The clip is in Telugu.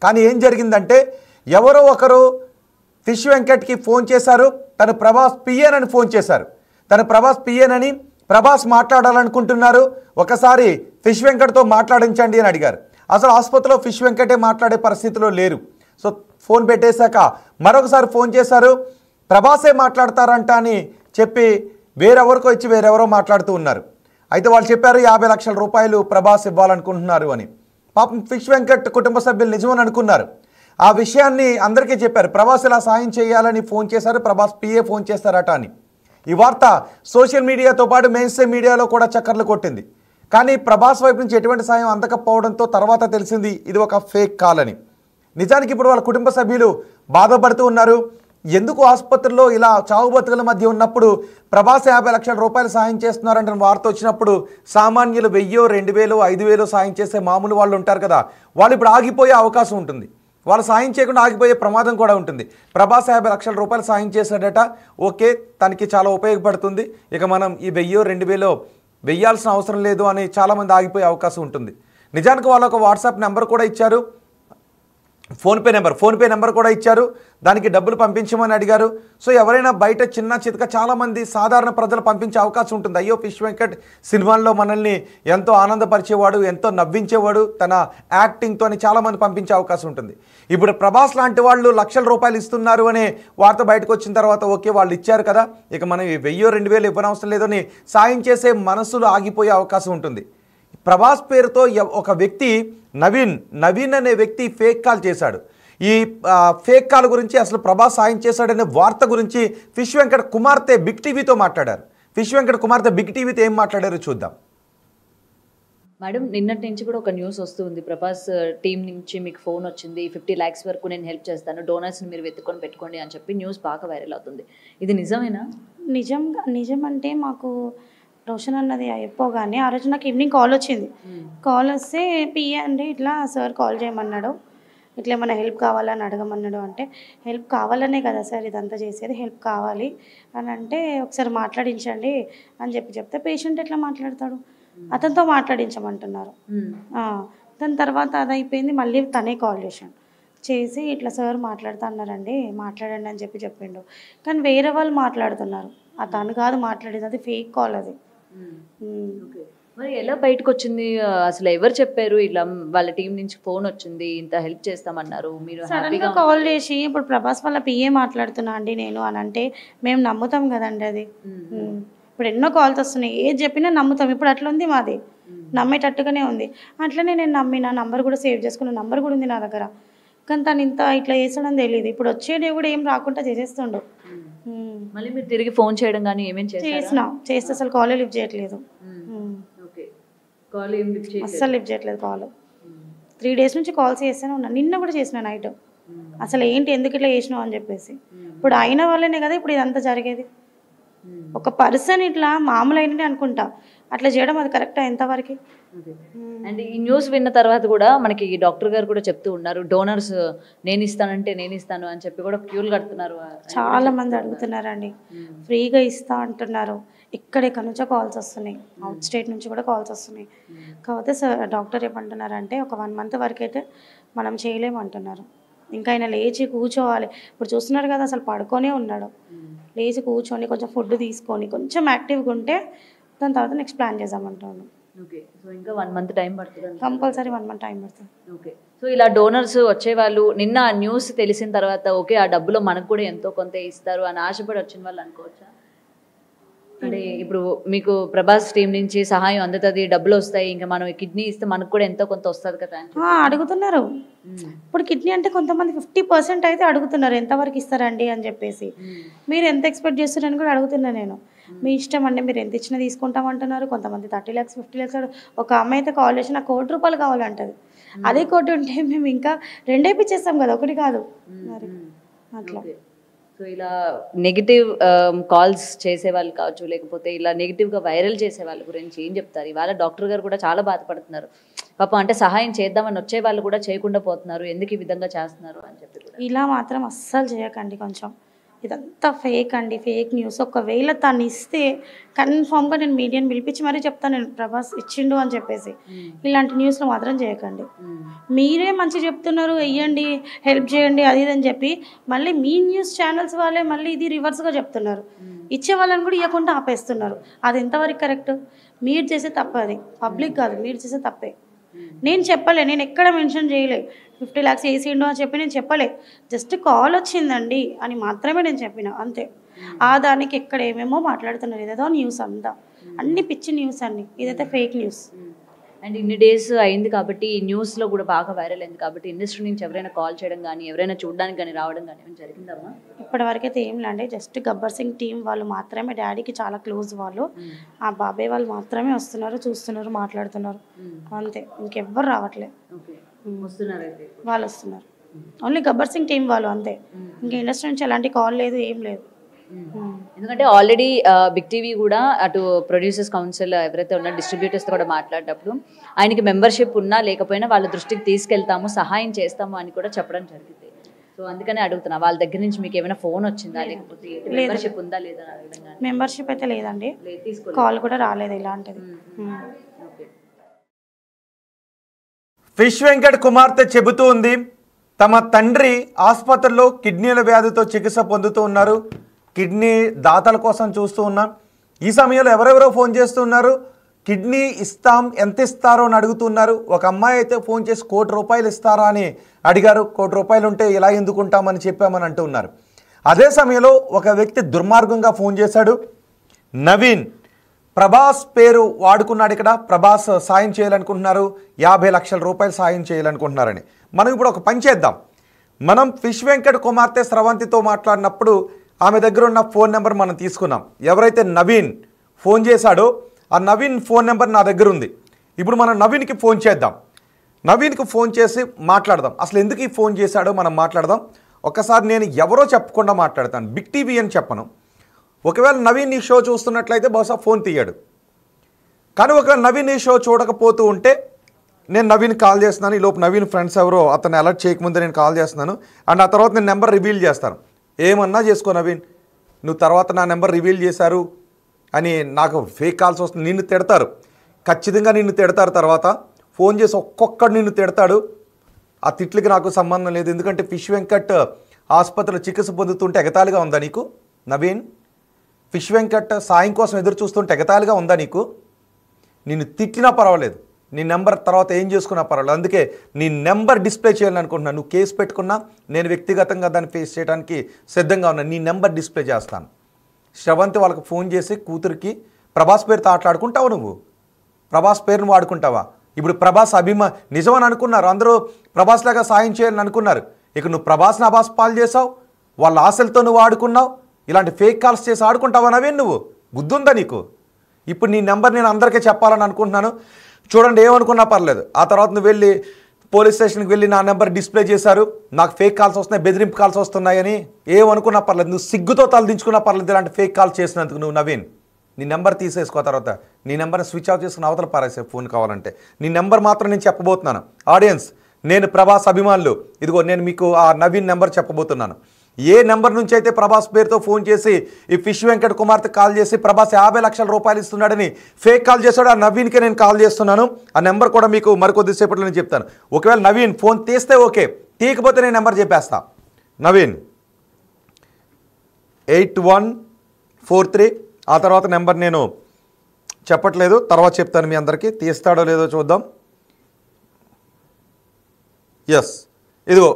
కానీ ఏం జరిగిందంటే ఎవరో ఒకరు ఫిష్ వెంకట్కి ఫోన్ చేశారు, తను ప్రభాస్ పిఎన్ అని ఫోన్ చేశారు. తను ప్రభాస్ పిఎన్ అని, ప్రభాస్ మాట్లాడాలనుకుంటున్నారు, ఒకసారి ఫిష్ వెంకట్తో మాట్లాడించండి అని అడిగారు. అసలు ఆసుపత్రిలో ఫిష్ వెంకటే మాట్లాడే పరిస్థితిలో లేరు. సో ఫోన్ పెట్టేశాక మరొకసారి ఫోన్ చేశారు, ప్రభాసే మాట్లాడతారంట అని చెప్పి వేరెవరికో ఇచ్చి వేరెవరో మాట్లాడుతూ ఉన్నారు. అయితే వాళ్ళు చెప్పారు 50 లక్షల రూపాయలు ప్రభాస్ ఇవ్వాలనుకుంటున్నారు అని. పాపం ఫిష్ వెంకట్ కుటుంబ సభ్యులు నిజమని అనుకున్నారు. ఆ విషయాన్ని అందరికీ చెప్పారు, ప్రభాస్ ఇలా సాయం చేయాలని ఫోన్ చేశారు, ప్రభాస్ పిఏ ఫోన్ చేస్తారట అని. ఈ వార్త సోషల్ మీడియాతో పాటు మెయిన్ స్ట్రీమ్ మీడియాలో కూడా చక్కర్లు కొట్టింది. కానీ ప్రభాస్ వైపు నుంచి ఎటువంటి సాయం అందకపోవడంతో తర్వాత తెలిసింది ఇది ఒక ఫేక్ కాల్ అని. నిజానికి ఇప్పుడు వాళ్ళ కుటుంబ సభ్యులు బాధపడుతూ ఉన్నారు. ఎందుకు ఆసుపత్రిలో ఇలా చావు బతుకుల మధ్య ఉన్నప్పుడు ప్రభాస్ 50 లక్షల రూపాయలు సాయం చేస్తున్నారంటే వార్త వచ్చినప్పుడు సామాన్యులు 1000, 2000, 5000 సాయం చేసే మామూలు వాళ్ళు ఉంటారు కదా, వాళ్ళు ఇప్పుడు ఆగిపోయే అవకాశం ఉంటుంది. వాళ్ళు సాయం చేయకుండా ఆగిపోయే ప్రమాదం కూడా ఉంటుంది. ప్రభాస్ 50 లక్షల రూపాయలు సాయం చేశాడట, ఓకే, తనకి చాలా ఉపయోగపడుతుంది, ఇక మనం ఈ 1000, 2000 వెయ్యాల్సిన అవసరం లేదు అని చాలామంది ఆగిపోయే అవకాశం ఉంటుంది. నిజానికి వాళ్ళు ఒక వాట్సాప్ నెంబర్ కూడా ఇచ్చారు, ఫోన్పే నెంబర్ కూడా ఇచ్చారు, దానికి డబ్బులు పంపించమని అడిగారు. సో ఎవరైనా బయట చిన్న చితక చాలామంది సాధారణ ప్రజలు పంపించే అవకాశం ఉంటుంది. అయ్యో ఫిష్ వెంకట్ సినిమాల్లో మనల్ని ఎంతో ఆనందపరిచేవాడు, ఎంతో నవ్వించేవాడు, తన యాక్టింగ్తో అని చాలామంది పంపించే అవకాశం ఉంటుంది. ఇప్పుడు ప్రభాస్ లాంటి వాళ్ళు లక్షల రూపాయలు ఇస్తున్నారు అనే వార్త బయటకు వచ్చిన తర్వాత ఓకే వాళ్ళు ఇచ్చారు కదా, ఇక మనం 1000, 2000 ఇవ్వనవసరం లేదని సాయం చేసే మనసులు ఆగిపోయే అవకాశం ఉంటుంది. ప్రభాస్ పేరుతో ఒక వ్యక్తి నవీన్ అనే వ్యక్తి ఫేక్ కాల్ చేశాడు. ఈ ఫేక్ కాల్ గురించి అసలు ప్రభాస్ సాయం చేశాడనే వార్త గురించి ఫిష్ వెంకట్ కుమార్తె బిగ్ టీవీతో మాట్లాడారు. ఫిష్ వెంకట్ కుమార్తె బిగ్ టీవీతో ఏం మాట్లాడారో చూద్దాం. మేడం, నిన్నటి నుంచి కూడా ఒక న్యూస్ వస్తుంది, ప్రభాస్ టీం నుంచి మీకు ఫోన్ వచ్చింది, 50 lakhs వరకు నేను హెల్ప్ చేస్తాను, డోనర్స్ని మీరు వెతుక్కొని పెట్టుకోండి అని చెప్పి న్యూస్ బాగా వైరల్ అవుతుంది. ఇది నిజమేనా? నిజం అంటే మాకు రోషన్ అన్నది అయిపోగానే ఆ రోజు నాకు ఈవినింగ్ కాల్ వచ్చింది. కాల్ వస్తే పిఏ అండి ఇట్లా సార్ కాల్ చేయమన్నాడు, ఇట్లా ఏమైనా హెల్ప్ కావాలని అడగమన్నాడు. అంటే హెల్ప్ కావాలనే కదా సార్ ఇదంతా చేసేది, హెల్ప్ కావాలి అని అంటే ఒకసారి మాట్లాడించండి అని చెప్తే పేషెంట్ ఎట్లా మాట్లాడతాడు, అతనితో మాట్లాడించమంటున్నారు. దాని తర్వాత అది అయిపోయింది, మళ్ళీ తనే కాల్ చేసి ఇట్లా సార్ మాట్లాడుతా అన్నారండి, మాట్లాడండి అని చెప్పిండు. కానీ వేరే వాళ్ళు మాట్లాడుతున్నారు, తను కాదు మాట్లాడేది, అది ఫేక్ కాల్ అది. మరి ఎలా బయటకు వచ్చింది? అసలు ఎవరు చెప్పారు ఇలా వాళ్ళ టీం నుంచి ఫోన్ వచ్చింది, ఇంత హెల్ప్ చేస్తామన్నారు? మీరు సడన్గా కాల్ చేసి ఇప్పుడు ప్రభాస్ వాళ్ళ పిఏ మాట్లాడుతున్నా అండి నేను అని అంటే మేము నమ్ముతాం కదండి అది. ఇప్పుడు ఎన్నో కాల్స్ వస్తున్నాయి, ఏది చెప్పినా నమ్ముతాం. ఇప్పుడు అట్లా ఉంది మాది, నమ్మేటట్టుగానే ఉంది. అట్లనే నేను నమ్మిన నంబర్ కూడా సేవ్ చేసుకున్న నంబర్ కూడా ఉంది నా దగ్గర. కానీ తను ఇంత ఇట్లా చేస్తాడని తెలియదు. ఇప్పుడు వచ్చేది కూడా ఏం రాకుండా చేసేస్తుండు. మళ్ళీ మీరు తిరిగి ఫోన్ చేయడం కానీ ఏమేమి చేస్తే అసలు కాలే లిఫ్ట్ చేయట్లేదు, అస్సలు లిఫ్ట్ చేయట్లేదు కాల్. 3 days నుంచి కాల్స్ చేస్తూనే ఉన్నా, నిన్న కూడా చేసిన నైట్. అసలు ఏంటి ఎందుకు ఇట్లా చేసినావు అని చెప్పేసి. ఇప్పుడు అయిన వాళ్ళనే కదా ఇప్పుడు ఇదంతా జరిగేది. ఒక పర్సన్ ఇట్లా మామూలు అయిననే అనుకుంటా, అట్లా చేయడం అది కరెక్టా ఎంతవరకు? అండ్ ఈ న్యూస్ విన్న తర్వాత కూడా మనకి డాక్టర్ గారు కూడా చెప్తూ ఉన్నారు, డోనర్స్ నేను ఇస్తాను అని చెప్పి కూడా క్యూలు కడుతున్నారు. చాలా మంది అడుగుతున్నారండి, ఫ్రీగా ఇస్తా అంటున్నారు. ఎక్కడెక్కడి నుంచో కాల్స్ వస్తున్నాయి, అవుట్ స్టేట్ నుంచి కూడా కాల్స్ వస్తున్నాయి. కాకపోతే సార్ డాక్టర్ ఏమంటున్నారంటే ఒక 1 month వరకు అయితే మనం చేయలేమంటున్నారు. ఇంకా ఆయన లేచి కూర్చోవాలి. ఇప్పుడు చూస్తున్నారు కదా అసలు పడుకొనే ఉన్నాడు. లేచి కూర్చొని కొంచెం ఫుడ్ తీసుకొని కొంచెం యాక్టివ్గా ఉంటే దాని తర్వాత నెక్స్ట్ ప్లాన్ చేద్దామంటున్నాను. ఓకే, సో ఇంకా 1 month టైం పడుతుంది, కంపల్సరీ 1 month టైం పడుతుంది. ఓకే, సో ఇలా డోనర్స్ వచ్చేవాళ్ళు నిన్న ఆ న్యూస్ తెలిసిన తర్వాత ఓకే ఆ డబ్బులో మనకు కూడా ఎంతో కొంత ఇస్తారు అని ఆశపడి వచ్చిన వాళ్ళు అనుకోవచ్చా? అంటే ఇప్పుడు మీకు ప్రభాస్ టీం నుంచి సహాయం అందుతుంది, డబ్బులు వస్తాయి, ఇంకా మనం కిడ్నీ ఇస్తే మనకు కూడా ఎంతో కొంత వస్తుంది కదా అడుగుతున్నారు. ఇప్పుడు కిడ్నీ అంటే కొంతమంది 50% అయితే అడుగుతున్నారు, ఎంతవరకు ఇస్తారండి అని చెప్పేసి. మీరు ఎంత ఎక్స్పెక్ట్ చేస్తున్నారని కూడా అడుగుతున్నా నేను. మీ ఇష్టం అండి, మీరు ఎంత ఇచ్చినా తీసుకుంటామంటున్నారు. కొంతమంది 30 lakhs 50 lakhs. ఒక అమ్మాయి అయితే కాల్ చేసి నాకు ₹1,00,00,000 కావాలంటది. అదే కోటి ఉంటే మేము ఇంకా 2 ఇప్పించేస్తాం కదా, ఒకటి కాదు మరి అట్లా. సో ఇలా నెగిటివ్ కాల్స్ చేసేవాళ్ళు కావచ్చు, లేకపోతే ఇలా నెగిటివ్గా వైరల్ చేసే వాళ్ళ గురించి ఏం చెప్తారు? ఇవాళ డాక్టర్ గారు కూడా చాలా బాధపడుతున్నారు పాపం. అంటే సహాయం చేద్దామని వచ్చే వాళ్ళు కూడా చేయకుండా పోతున్నారు, ఎందుకు ఈ విధంగా చేస్తున్నారు అని చెప్పి. ఇలా మాత్రం అస్సలు చేయకండి కొంచెం. ఇదంతా ఫేక్ అండి, ఫేక్ న్యూస్. ఒకవేళ తను ఇస్తే కన్ఫామ్గా నేను మీడియాని పిలిపించి మరీ చెప్తాను, నేను ప్రభాస్ ఇచ్చిండు అని చెప్పేసి. ఇలాంటి న్యూస్లు మాత్రం చేయకండి. మీరే మంచి చెప్తున్నారు, వెయ్యండి, హెల్ప్ చేయండి అది ఇది అని చెప్పి మళ్ళీ మీ న్యూస్ ఛానల్స్ వాళ్ళే మళ్ళీ ఇది రివర్స్గా చెప్తున్నారు. ఇచ్చే వాళ్ళని కూడా ఇవ్వకుండా ఆపేస్తున్నారు. అది ఎంతవరకు కరెక్ట్? మీరు చేసే తప్ప, అది పబ్లిక్ కాదు, మీరు చేసే తప్పే. నేను చెప్పలే, నేను ఎక్కడ మెన్షన్ చేయలే 50 lakhs వేసిండు అని చెప్పి నేను చెప్పలే. జస్ట్ కాల్ వచ్చిందండి అని మాత్రమే నేను చెప్పిన, అంతే. ఆ దానికి ఎక్కడ ఏమేమో మాట్లాడుతున్నారు, ఇదేదో న్యూస్ అంతా, అన్ని పిచ్చి న్యూస్ అన్ని, ఇదైతే ఫేక్ న్యూస్. అండ్ ఇన్ని డేస్ అయింది కాబట్టి ఈ న్యూస్లో కూడా బాగా వైరల్ అయింది కాబట్టి ఇండస్ట్రీ నుంచి ఎవరైనా కాల్ చేయడం కానీ ఎవరైనా చూడడానికి కానీ రావడం కానీ ఏమైనా జరిగిందమ్మా? ఇప్పటివరకు అయితే ఏం లేండి, జస్ట్ గబ్బర్ సింగ్ టీం వాళ్ళు మాత్రమే, డాడీకి చాలా క్లోజ్ వాళ్ళు, ఆ బాబాయ్ వాళ్ళు మాత్రమే వస్తున్నారు, చూస్తున్నారు, మాట్లాడుతున్నారు, అంతే. ఇంకెవ్వరు రావట్లేదు. వాళ్ళు వస్తున్నారు, ఓన్లీ గబ్బర్ సింగ్ టీం వాళ్ళు, అంతే. ఇంకా ఇండస్ట్రీ నుంచి ఎలాంటి కాల్ లేదు, ఏం లేదు. ఎందుకంటే ఆల్రెడీ బిగ్ టీవీ కూడా అటు ప్రొడ్యూసర్స్ కౌన్సిల్ ఎవరైతే ఉన్నారో డిస్ట్రిబ్యూటర్స్తో కూడా మాట్లాడేటప్పుడు ఆయనకి మెంబర్షిప్ ఉన్నా లేకపోయినా వాళ్ళ దృష్టికి తీసుకెళ్తాము, సహాయం చేస్తాము అని కూడా చెప్పడం జరిగింది. సో అందుకనే అడుగుతున్నా, వాళ్ళ దగ్గర నుంచి మీకు ఏమైనా ఫోన్ వచ్చిందా, లేకపోతే మెంబర్షిప్ ఉందా లేదా అడగడం? మెంబర్షిప్ అయితే లేదండి, కాల్ కూడా రాలేదు ఇలాంటిది. ఫిష్ వెంకట్ కుమార్తె చెబుతూ ఉంది, తమ తండ్రి ఆసుపత్రిలో కిడ్నీల వ్యాధితో చికిత్స పొందుతూ ఉన్నారు, కిడ్నీ దాతల కోసం చూస్తూ ఉన్నాం. ఈ సమయంలో ఎవరెవరో ఫోన్ చేస్తున్నారు, కిడ్నీ ఇస్తాం, ఎంత ఇస్తారో అని అడుగుతున్నారు. ఒక అమ్మాయి అయితే ఫోన్ చేసి ₹1 కోటి ఇస్తారా అని అడిగారు. ₹1 కోటి ఉంటే ఇలా ఎందుకుంటామని చెప్పామని అంటూ ఉన్నారు. అదే సమయంలో ఒక వ్యక్తి దుర్మార్గంగా ఫోన్ చేశాడు. నవీన్ ప్రభాస్ పేరు వాడుకున్నాడు, ఇక్కడ ప్రభాస్ సాయం చేయాలనుకుంటున్నారు, ₹50 లక్షల సాయం చేయాలనుకుంటున్నారని. మనం ఇప్పుడు ఒక పని చేద్దాం, మనం ఫిష్ వెంకట్ కుమార్తె స్రవంతితో మాట్లాడినప్పుడు ఆమె దగ్గర ఉన్న ఫోన్ నెంబర్ మనం తీసుకున్నాం. ఎవరైతే నవీన్ ఫోన్ చేశాడో ఆ నవీన్ ఫోన్ నెంబర్ నా దగ్గర ఉంది. ఇప్పుడు మనం నవీన్కి ఫోన్ చేద్దాం, నవీన్కి ఫోన్ చేసి మాట్లాడదాం, అసలు ఎందుకు ఈ ఫోన్ చేశాడో మనం మాట్లాడదాం. ఒక్కసారి నేను ఎవరో చెప్పకుండా మాట్లాడతాను, బిగ్ టీవీ అని చెప్పను. ఒకవేళ నవీన్ ఈ షో చూస్తున్నట్లయితే బహుశా ఫోన్ తీయడు, కానీ ఒకవేళ నవీన్ ఈ షో చూడకపోతూ ఉంటే నేను నవీన్ కాల్ చేస్తున్నాను, ఈ లోపు నవీన్ ఫ్రెండ్స్ ఎవరో అతను అలర్ట్ చేయకముందే నేను కాల్ చేస్తున్నాను, అండ్ ఆ తర్వాత నేను నెంబర్ రివీల్ చేస్తాను. ఏమన్నా చేసుకో నవీన్, నువ్వు తర్వాత నా నెంబర్ రివీల్ చేశారు అని నాకు ఫేక్ కాల్స్ వస్తుంది, నిన్ను తిడతారు, ఖచ్చితంగా నిన్ను తిడతారు. తర్వాత ఫోన్ చేసి ఒక్కొక్కడు నిన్ను తిడతాడు. ఆ తిట్లకి నాకు సంబంధం లేదు, ఎందుకంటే ఫిష్ వెంకట్ ఆసుపత్రిలో చికిత్స పొందుతుంటే ఎగతాళిగా ఉందా నీకు నవీన్? ఫిష్ వెంకట్ సాయం కోసం ఎదురు చూస్తుంటే ఎగతాళిగా ఉందా నీకు? నిన్ను తిట్టినా పర్వాలేదు, నీ నెంబర్ తర్వాత ఏం చేసుకున్నా పర్వాలేదు, అందుకే నీ నెంబర్ డిస్ప్లే చేయాలని అనుకుంటున్నాను. నువ్వు కేసు పెట్టుకున్నా నేను వ్యక్తిగతంగా దాన్ని ఫేస్ చేయడానికి సిద్ధంగా ఉన్నాను, నీ నెంబర్ డిస్ప్లే చేస్తాను. శ్రవంతి వాళ్ళకి ఫోన్ చేసి కూతురికి ప్రభాస్ పేరుతో ఆటలాడుకుంటావు, నువ్వు ప్రభాస్ పేరును వాడుకుంటావా? ఇప్పుడు ప్రభాస్ నిజమని అనుకున్నారు అందరూ, ప్రభాస్ లాగా సాయం చేయాలని అనుకున్నారు. ఇక నువ్వు ప్రభాస్ని అబాస్ పాలు చేసావు, వాళ్ళ ఆశలతో నువ్వు ఆడుకున్నావు, ఇలాంటి ఫేక్ కాల్స్ చేసి ఆడుకుంటావా నవీన్? నువ్వు బుద్ధుందా నీకు? ఇప్పుడు నీ నెంబర్ నేను అందరికీ చెప్పాలని అనుకుంటున్నాను. చూడండి, ఏమనుకున్నా పర్లేదు, ఆ తర్వాత నువ్వు వెళ్ళి పోలీస్ స్టేషన్కి వెళ్ళి నా నెంబర్ డిస్ప్లే చేశారు, నాకు ఫేక్ కాల్స్ వస్తున్నాయి, బెదిరింపు కాల్స్ వస్తున్నాయని ఏమనుకున్నా పర్లేదు, నువ్వు సిగ్గుతో తలదించుకున్నా పర్లేదు ఇలాంటి ఫేక్ కాల్స్ చేసినందుకు. నువ్వు నవీన్ నీ నెంబర్ తీసేసుకో, తర్వాత నీ నెంబర్ని స్విచ్ ఆఫ్ చేసుకుని అవతల పారేసే ఫోన్ కావాలంటే. నీ నెంబర్ మాత్రం నేను చెప్పబోతున్నాను. ఆడియన్స్, నేను ప్రభాస్ అభిమానులు, ఇదిగో నేను మీకు ఆ నవీన్ నెంబర్ చెప్పబోతున్నాను. ఏ నెంబర్ నుంచి అయితే ప్రభాస్ పేరుతో ఫోన్ చేసి ఈ ఫిష్ వెంకట్ కుమార్తె కాల్ చేసి ప్రభాస్ ₹50 లక్షల ఇస్తున్నాడని ఫేక్ కాల్ చేశాడు, ఆ నవీన్కే నేను కాల్ చేస్తున్నాను. ఆ నెంబర్ కూడా మీకు మరికొద్దిసేపట్లో నేను చెప్తాను. ఒకవేళ నవీన్ ఫోన్ తీస్తే ఓకే, తీయకపోతే నేను నెంబర్ చెప్పేస్తా. నవీన్ 8143, ఆ తర్వాత నెంబర్ నేను చెప్పట్లేదు, తర్వాత చెప్తాను మీ అందరికీ. తీస్తాడో లేదో చూద్దాం. ఎస్, ఇదిగో